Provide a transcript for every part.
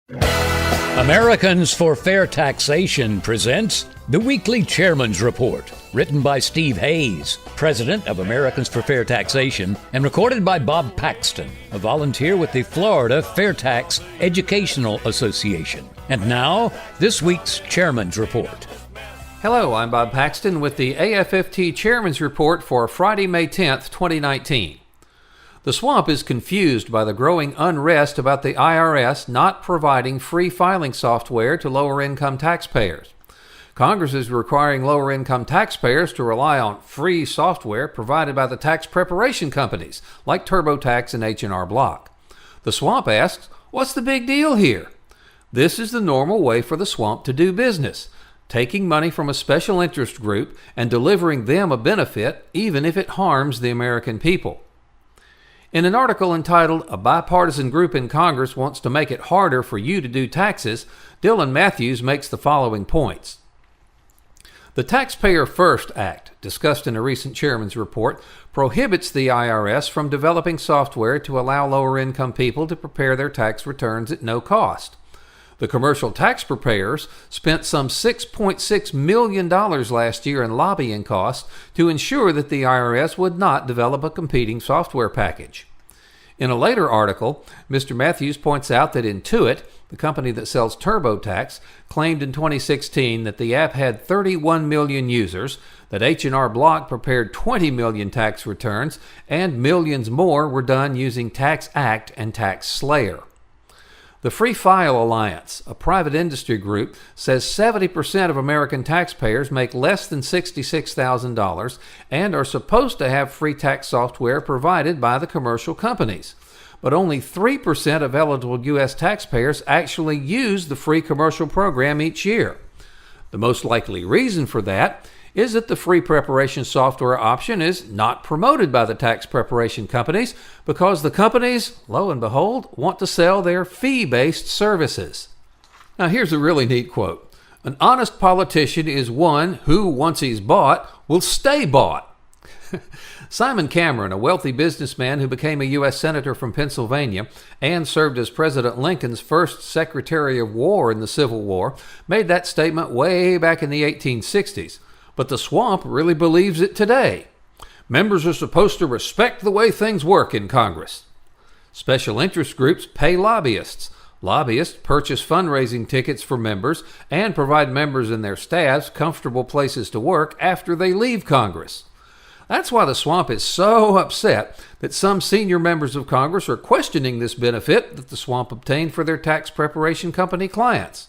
Americans For Fair Taxation presents the weekly Chairman's Report, written by Steve Hayes, president of Americans For Fair Taxation, and recorded by Bob Paxton, a volunteer with the Florida FAIRtax Educational Association. And now, this week's Chairman's Report. Hello, I'm Bob Paxton with the AFFT Chairman's Report for Friday, May 10th, 2019. The swamp is confused by the growing unrest about the IRS not providing free filing software to lower-income taxpayers. Congress is requiring lower-income taxpayers to rely on free software provided by the tax preparation companies like TurboTax and H&R Block. The swamp asks, what's the big deal here? This is the normal way for the swamp to do business, taking money from a special interest group and delivering them a benefit even if it harms the American people. In an article entitled, "A Bipartisan Group in Congress Wants to Make It Harder for You to Do Taxes," Dylan Matthews makes the following points. The Taxpayer First Act, discussed in a recent chairman's report, prohibits the IRS from developing software to allow lower-income people to prepare their tax returns at no cost. The commercial tax preparers spent some $6.6 million last year in lobbying costs to ensure that the IRS would not develop a competing software package. In a later article, Mr. Matthews points out that Intuit, the company that sells TurboTax, claimed in 2016 that the app had 31 million users, that H&R Block prepared 20 million tax returns, and millions more were done using TaxAct and TaxSlayer. The Free File Alliance, a private industry group, says 70% of American taxpayers make less than $66,000 and are supposed to have free tax software provided by the commercial companies. But only 3% of eligible U.S. taxpayers actually use the free commercial program each year. The most likely reason for that is that the free preparation software option is not promoted by the tax preparation companies because the companies, lo and behold, want to sell their fee-based services. Now here's a really neat quote. An honest politician is one who, once he's bought, will stay bought. Simon Cameron, a wealthy businessman who became a U.S. Senator from Pennsylvania and served as President Lincoln's first Secretary of War in the Civil War, made that statement way back in the 1860s. But the swamp really believes it today. Members are supposed to respect the way things work in Congress. Special interest groups pay lobbyists. Lobbyists purchase fundraising tickets for members and provide members and their staffs comfortable places to work after they leave Congress. That's why the swamp is so upset that some senior members of Congress are questioning this benefit that the swamp obtained for their tax preparation company clients.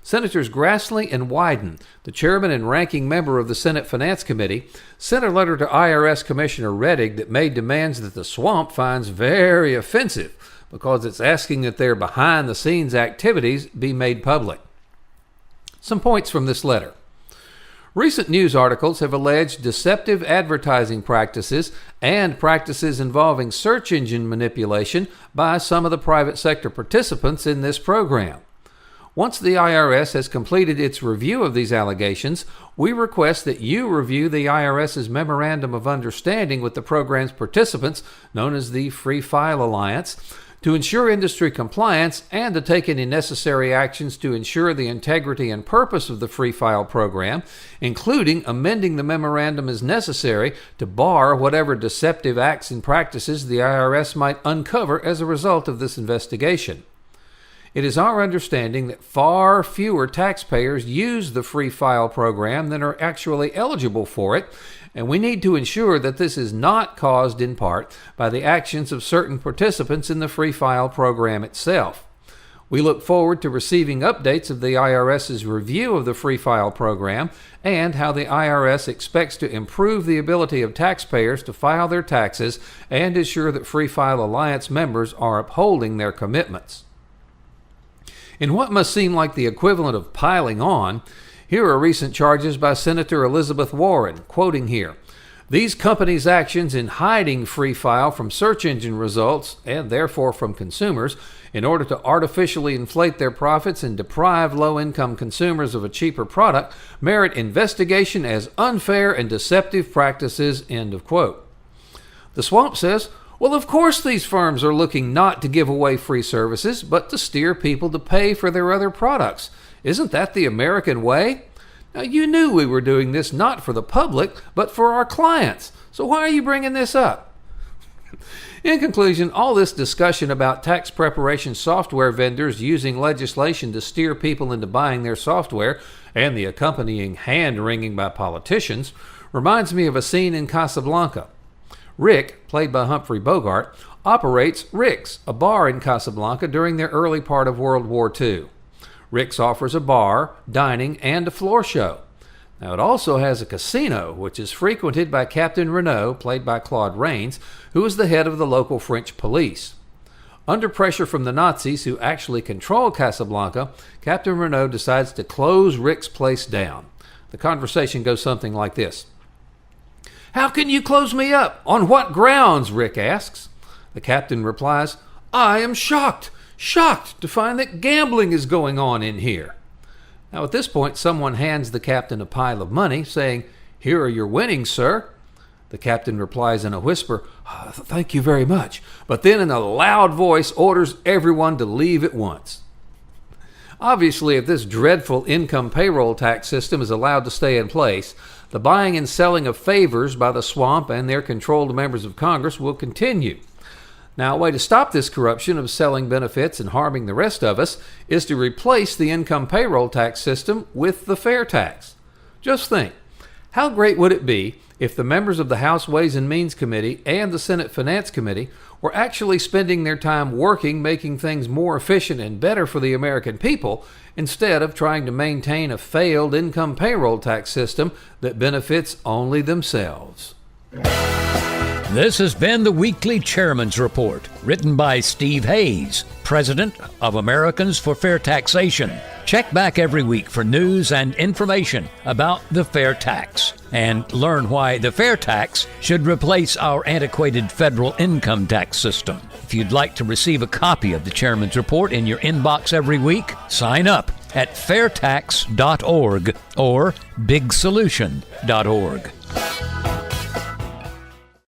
Senators Grassley and Wyden, the chairman and ranking member of the Senate Finance Committee, sent a letter to IRS Commissioner Rettig that made demands that the swamp finds very offensive because it's asking that their behind-the-scenes activities be made public. Some points from this letter. Recent news articles have alleged deceptive advertising practices and practices involving search engine manipulation by some of the private sector participants in this program. Once the IRS has completed its review of these allegations, we request that you review the IRS's Memorandum of Understanding with the program's participants, known as the Free File Alliance, to ensure industry compliance and to take any necessary actions to ensure the integrity and purpose of the Free File program, including amending the memorandum as necessary to bar whatever deceptive acts and practices the IRS might uncover as a result of this investigation. It is our understanding that far fewer taxpayers use the Free File program than are actually eligible for it, and we need to ensure that this is not caused in part by the actions of certain participants in the Free File program itself. We look forward to receiving updates of the IRS's review of the Free File program and how the IRS expects to improve the ability of taxpayers to file their taxes and ensure that Free File Alliance members are upholding their commitments. In what must seem like the equivalent of piling on, here are recent charges by Senator Elizabeth Warren, quoting here, "These companies' actions in hiding Free File from search engine results, and therefore from consumers, in order to artificially inflate their profits and deprive low-income consumers of a cheaper product, merit investigation as unfair and deceptive practices," end of quote. The swamp says, Well, of course these firms are looking not to give away free services, but to steer people to pay for their other products. Isn't that the American way? Now, you knew we were doing this not for the public, but for our clients. So why are you bringing this up? In conclusion, all this discussion about tax preparation software vendors using legislation to steer people into buying their software and the accompanying hand-wringing by politicians reminds me of a scene in Casablanca. Rick, played by Humphrey Bogart, operates Rick's, a bar in Casablanca during the early part of World War II. Rick's offers a bar, dining, and a floor show. Now, it also has a casino, which is frequented by Captain Renault, played by Claude Rains, who is the head of the local French police. Under pressure from the Nazis, who actually control Casablanca, Captain Renault decides to close Rick's place down. The conversation goes something like this. "How can you close me up? On what grounds?" Rick asks. The captain replies, "I am shocked to find that gambling is going on in here." Now at this point, someone hands the captain a pile of money, saying, "Here are your winnings, sir." The captain replies in a whisper, "Thank you very much," but then in a loud voice orders everyone to leave at once. Obviously, if this dreadful income payroll tax system is allowed to stay in place, the buying and selling of favors by the swamp and their controlled members of Congress will continue. Now, a way to stop this corruption of selling benefits and harming the rest of us is to replace the income payroll tax system with the fair tax. Just think, how great would it be if the members of the House Ways and Means Committee and the Senate Finance Committee were actually spending their time working, making things more efficient and better for the American people, instead of trying to maintain a failed income payroll tax system that benefits only themselves. This has been the Weekly Chairman's Report, written by Steve Hayes, President of Americans for Fair Taxation. Check back every week for news and information about the fair tax, and learn why the fair tax should replace our antiquated federal income tax system. If you'd like to receive a copy of the Chairman's Report in your inbox every week, sign up at fairtax.org or bigsolution.org.